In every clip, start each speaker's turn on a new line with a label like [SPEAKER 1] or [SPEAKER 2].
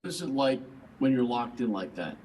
[SPEAKER 1] What is it like when you're locked in like that?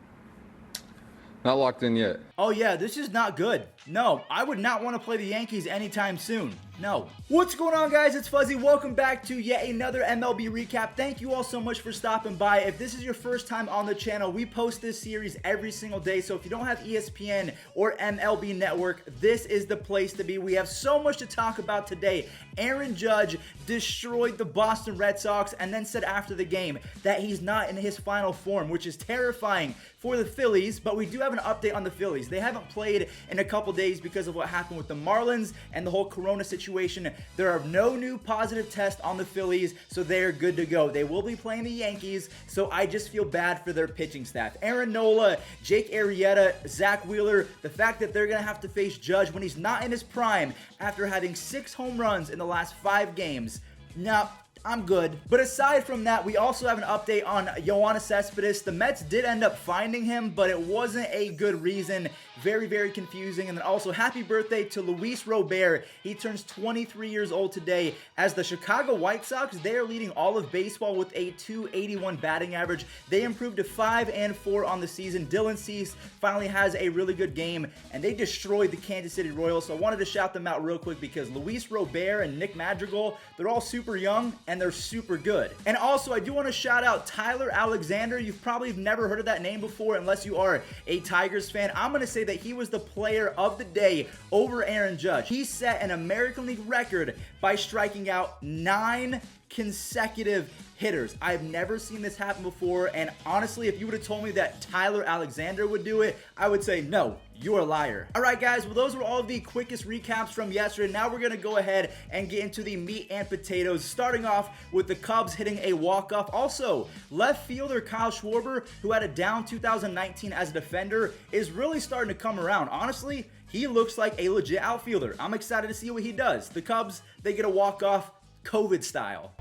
[SPEAKER 2] Not locked in yet.
[SPEAKER 3] Oh yeah, this is not good. No, I would not want to play the Yankees anytime soon. No. What's going on, guys? It's Fuzzy. Welcome back to yet another MLB recap. Thank you all so much for stopping by. If this is your first time on the channel, we post this series every single day. So if you don't have ESPN or MLB Network, this is the place to be. We have so much to talk about today. Aaron Judge destroyed the Boston Red Sox and then said after the game that he's not in his final form, which is terrifying for the Phillies. But we do have an update on the Phillies. They haven't played in a couple days because of what happened with the Marlins and the whole Corona situation. There are no new positive tests on the Phillies, so they're good to go. They will be playing the Yankees, so I just feel bad for their pitching staff. Aaron Nola, Jake Arrieta, Zach Wheeler, the fact that they're going to have to face Judge when he's not in his prime after having 6 home runs in the last 5 games. Nah, I'm good. But aside from that, we also have an update on Yoenis Cespedes. The Mets did end up finding him, but it wasn't a good reason. Very, very confusing. And then also, happy birthday to Luis Robert. He turns 23 years old today. As the Chicago White Sox, they are leading all of baseball with a .281 batting average. They improved to 5-4 on the season. Dylan Cease finally has a really good game, and they destroyed the Kansas City Royals. So I wanted to shout them out real quick because Luis Robert and Nick Madrigal, they're all super young, and they're super good. And also, I do want to shout out Tyler Alexander. You've probably never heard of that name before unless you are a Tigers fan. I'm going to say that he was the player of the day over Aaron Judge. He set an American League record by striking out 9 consecutive hitters. I've never seen this happen before, and honestly, if you would have told me that Tyler Alexander would do it, I would say, no, you're a liar. All right, guys, well, those were all the quickest recaps from yesterday. Now we're going to go ahead and get into the meat and potatoes, starting off with the Cubs hitting a walk-off. Also, left fielder Kyle Schwarber, who had a down 2019 as a defender, is really starting to come around. Honestly, he looks like a legit outfielder. I'm excited to see what he does. The Cubs, they get a walk-off COVID style.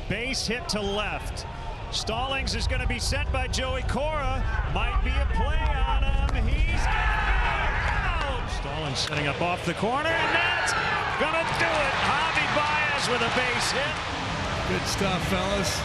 [SPEAKER 4] Base hit to left. Stallings is going to be sent by Joey Cora. Might be a play on him. He's out. Stallings setting up off the corner, and that's going to do it. Javi Baez with a base hit.
[SPEAKER 5] Good stuff, fellas.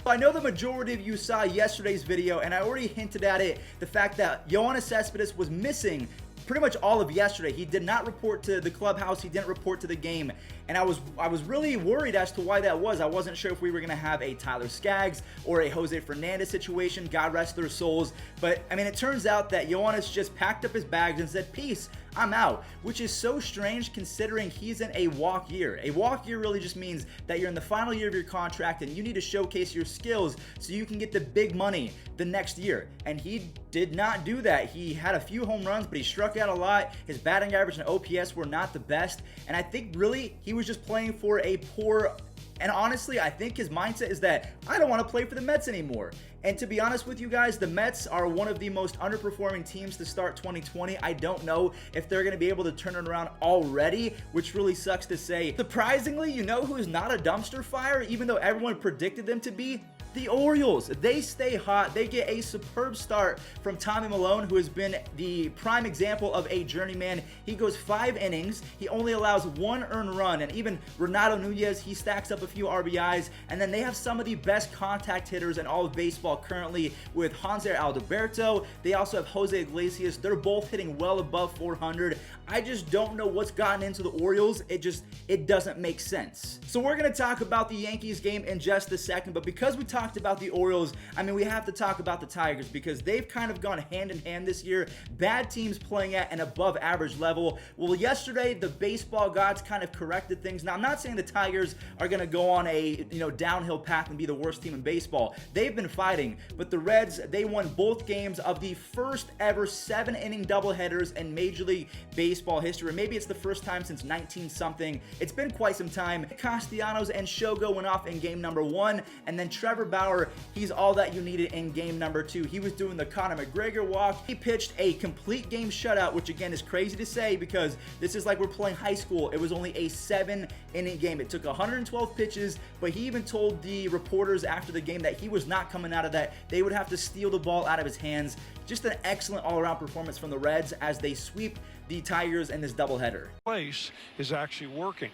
[SPEAKER 3] I know the majority of you saw yesterday's video, and I already hinted at it, the fact that Yoenis Cespedes was missing pretty much all of yesterday. He did not report to the clubhouse. He didn't report to the game. And I was really worried as to why that was. I wasn't sure if we were going to have a Tyler Skaggs or a Jose Fernandez situation. God rest their souls. But, I mean, it turns out that Yoenis just packed up his bags and said, peace, I'm out. Which is so strange considering he's in a walk year. A walk year really just means that you're in the final year of your contract and you need to showcase your skills so you can get the big money the next year. And he did not do that. He had a few home runs, but he struck out a lot. His batting average and OPS were not the best. And I think really he was just playing for a poor, and honestly, I think his mindset is that I don't want to play for the Mets anymore. And to be honest with you guys, the Mets are one of the most underperforming teams to start 2020. I don't know if they're going to be able to turn it around already, which really sucks to say. Surprisingly, you know who's not a dumpster fire, even though everyone predicted them to be? The Orioles. They stay hot. They get a superb start from Tommy Milone, who has been the prime example of a journeyman. He goes 5 innings. He only allows 1 earned run, and even Renato Nunez, he stacks up a few RBIs. And then they have some of the best contact hitters in all of baseball currently with Hanser Alberto. They also have Jose Iglesias. They're both hitting well above 400. I just don't know what's gotten into the Orioles. It doesn't make sense. So we're going to talk about the Yankees game in just a second, but because we talked about the Orioles, I mean, we have to talk about the Tigers because they've kind of gone hand in hand this year. Bad teams playing at an above average level. Well, yesterday, the baseball gods kind of corrected things. Now, I'm not saying the Tigers are going to go on a, downhill path and be the worst team in baseball. They've been fighting, but the Reds, they won both games of the first ever 7-inning doubleheaders in Major League Baseball history. Maybe it's the first time since 19-something. It's been quite some time. Castellanos and Shogo went off in game number 1, and then Trevor Bauer, he's all that you needed in game number 2. He was doing the Conor McGregor walk. He pitched a complete game shutout, which again is crazy to say because this is like we're playing high school. It was only a 7-inning game. It took 112 pitches, but he even told the reporters after the game that he was not coming out of that. They would have to steal the ball out of his hands. Just an excellent all-around performance from the Reds as they sweep the Tigers in this doubleheader.
[SPEAKER 5] Place is actually working.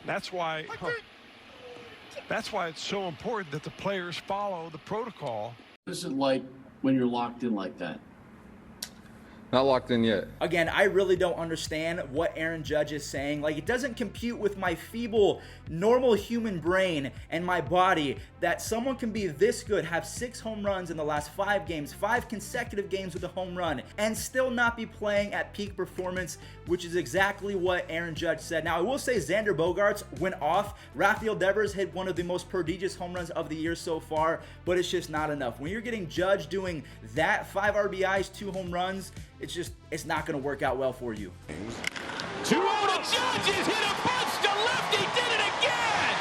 [SPEAKER 5] That's why. That's why it's so important that the players follow the protocol.
[SPEAKER 1] What is it like when you're locked in like that?
[SPEAKER 2] Not locked in yet.
[SPEAKER 3] Again, I really don't understand what Aaron Judge is saying. Like, it doesn't compute with my feeble, normal human brain and my body that someone can be this good, have 6 home runs in the last 5 games, 5 consecutive games with a home run, and still not be playing at peak performance, which is exactly what Aaron Judge said. Now, I will say Xander Bogaerts went off. Rafael Devers hit one of the most prodigious home runs of the year so far, but it's just not enough. When you're getting Judge doing that, 5 RBIs, 2 home runs, it's not going to work out well for you.
[SPEAKER 6] 2-0 to Judges, hit a punch to left, he did it again!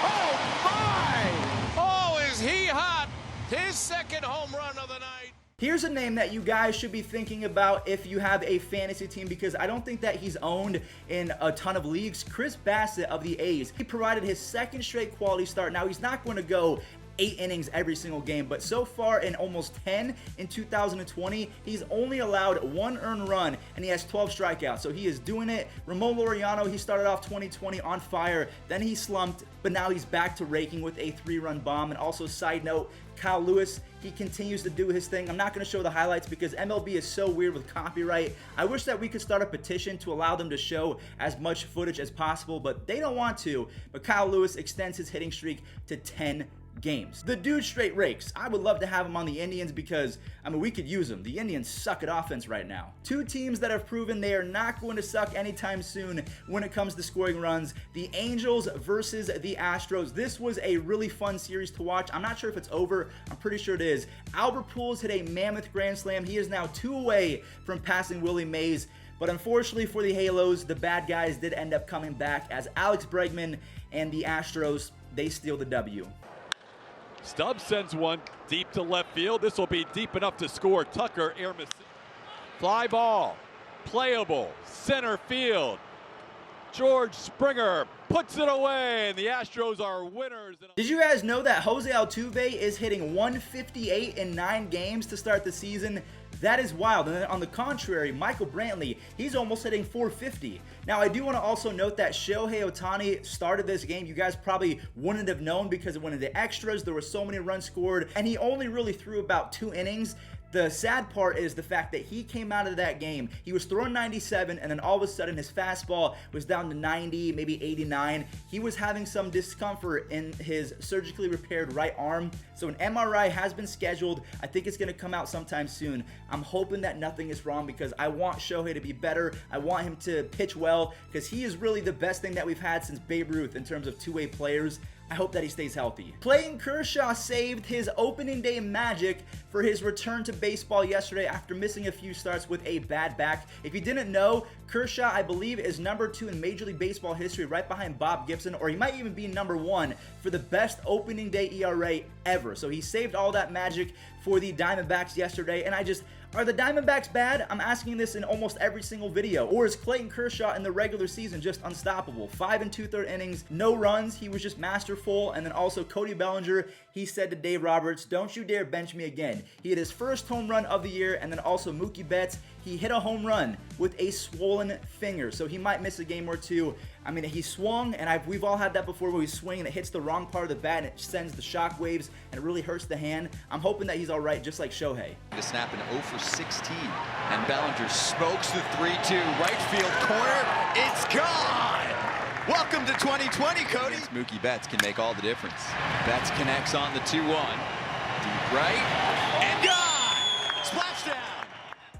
[SPEAKER 6] Oh, my! Oh, is he hot? His second home run of the night.
[SPEAKER 3] Here's a name that you guys should be thinking about if you have a fantasy team, because I don't think that he's owned in a ton of leagues. Chris Bassett of the A's. He provided his second straight quality start. Now, he's not going to go 8 innings every single game, but so far in almost 10 in 2020, he's only allowed 1 earned run and he has 12 strikeouts, so he is doing it. Ramon Laureano, he started off 2020 on fire, then he slumped, but now he's back to raking with a 3-run bomb. And also, side note, Kyle Lewis, he continues to do his thing. I'm not going to show the highlights because MLB is so weird with copyright. I wish that we could start a petition to allow them to show as much footage as possible, but they don't want to. But Kyle Lewis extends his hitting streak to 10 games. The dude straight rakes. I would love to have him on the Indians because, I mean, we could use him. The Indians suck at offense right now. 2 teams that have proven they are not going to suck anytime soon when it comes to scoring runs. The Angels versus the Astros. This was a really fun series to watch. I'm not sure if it's over. I'm pretty sure it is. Albert Pujols hit a mammoth grand slam. He is now 2 away from passing Willie Mays. But unfortunately for the Halos, the bad guys did end up coming back as Alex Bregman and the Astros, they steal the W.
[SPEAKER 7] Stubbs sends one deep to left field. This will be deep enough to score. Tucker, airman. Fly ball, playable, center field. George Springer puts it away, and the Astros are winners.
[SPEAKER 3] Did you guys know that Jose Altuve is hitting 158 in 9 games to start the season? That is wild. And then on the contrary, Michael Brantley, he's almost hitting 450. Now, I do want to also note that Shohei Ohtani started this game. You guys probably wouldn't have known because it went into extras. There were so many runs scored, and he only really threw about 2 innings. The sad part is the fact that he came out of that game, he was throwing 97, and then all of a sudden his fastball was down to 90, maybe 89. He was having some discomfort in his surgically repaired right arm, so an MRI has been scheduled. I think it's going to come out sometime soon. I'm hoping that nothing is wrong because I want Shohei to be better. I want him to pitch well because he is really the best thing that we've had since Babe Ruth in terms of two-way players. I hope that he stays healthy. Clayton Kershaw saved his opening day magic for his return to baseball yesterday after missing a few starts with a bad back. If you didn't know, Kershaw, I believe, is number 2 in Major League Baseball history, right behind Bob Gibson, or he might even be number 1 for the best opening day ERA ever. So he saved all that magic for the Diamondbacks yesterday, and are the Diamondbacks bad? I'm asking this in almost every single video. Or is Clayton Kershaw in the regular season just unstoppable? 5 2/3 innings, no runs. He was just masterful. And then also Cody Bellinger, he said to Dave Roberts, "Don't you dare bench me again." He hit his first home run of the year. And then also Mookie Betts, he hit a home run with a swollen finger. So he might miss a game or two. I mean, he swung, and we've all had that before where we swing and it hits the wrong part of the bat and it sends the shock waves and it really hurts the hand. I'm hoping that he's all right, just like Shohei.
[SPEAKER 8] To snap an 0 for 16, and Bellinger smokes the 3-2 right field corner. It's gone! Welcome to 2020, Cody. Mookie Betts can make all the difference. Betts connects on the 2-1. Deep right, and gone! Splash down!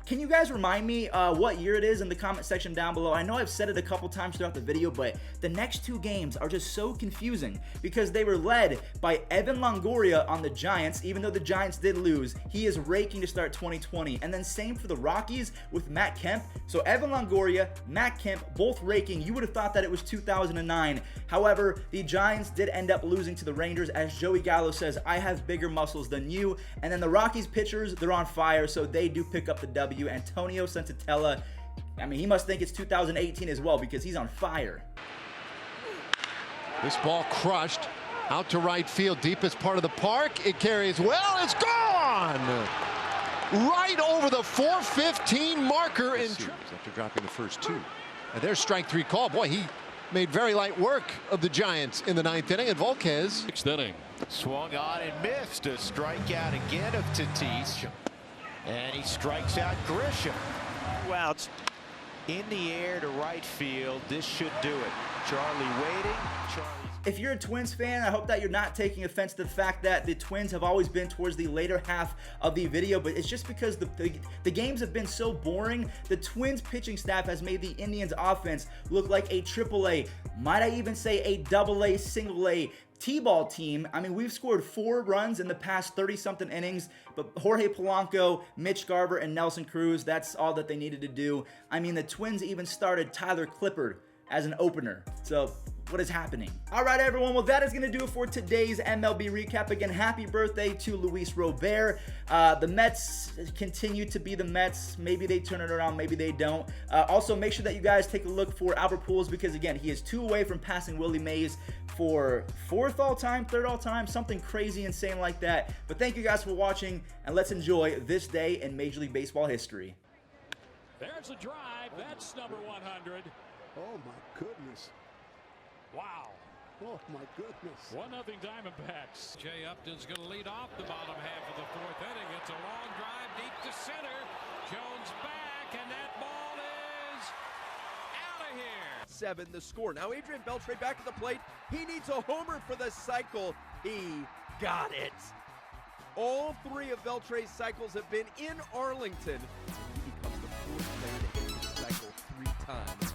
[SPEAKER 3] Can you guys remind me what year it is in the comment section down below? I know I've said it a couple times throughout the video, but the next 2 games are just so confusing because they were led by Evan Longoria on the Giants. Even though the Giants did lose, he is raking to start 2020. And then same for the Rockies with Matt Kemp. So Evan Longoria, Matt Kemp, both raking. You would have thought that it was 2009. However, the Giants did end up losing to the Rangers as Joey Gallo says, "I have bigger muscles than you." And then the Rockies pitchers, they're on fire, so they do pick up the W. Antonio Sensatella, I mean, he must think it's 2018 as well because he's on fire.
[SPEAKER 9] This ball crushed out to right field, deepest part of the park. It carries well. It's gone! Right over the 415 marker in after dropping the first 2. And there's strike 3 call. Boy, made very light work of the Giants in the 9th inning, and Volquez.
[SPEAKER 7] 6th inning.
[SPEAKER 10] Swung on and missed. A strikeout again of Tatis. And he strikes out Grisham. Outs in the air to right field. This should do it. Charlie waiting.
[SPEAKER 3] If you're a Twins fan, I hope that you're not taking offense to the fact that the Twins have always been towards the later half of the video, but it's just because the games have been so boring. The Twins pitching staff has made the Indians offense look like a AAA, might I even say a AA, single A T-ball team. I mean, we've scored 4 runs in the past 30-something innings, but Jorge Polanco, Mitch Garver, and Nelson Cruz, that's all that they needed to do. I mean, the Twins even started Tyler Clippard as an opener. So what is happening? All right, everyone. Well, that is going to do it for today's MLB recap. Again, happy birthday to Luis Robert. The Mets continue to be the Mets. Maybe they turn it around, maybe they don't. Also, make sure that you guys take a look for Albert Pujols, because again, he is 2 away from passing Willie Mays for 4th all-time, 3rd all-time, something crazy insane like that. But thank you guys for watching, and let's enjoy this day in Major League Baseball history.
[SPEAKER 4] There's a drive. That's number 100.
[SPEAKER 11] Oh my goodness.
[SPEAKER 4] Wow.
[SPEAKER 11] Oh my goodness.
[SPEAKER 4] 1-0 Diamondbacks. Jay Upton's going to lead off the bottom half of the 4th inning. It's a long drive deep to center. Jones back, and that ball is out of here.
[SPEAKER 12] 7 the score. Now Adrian Beltre back at the plate. He needs a homer for the cycle. He got it. All 3 of Beltre's cycles have been in Arlington. He becomes the 4th player to hit the cycle 3 times.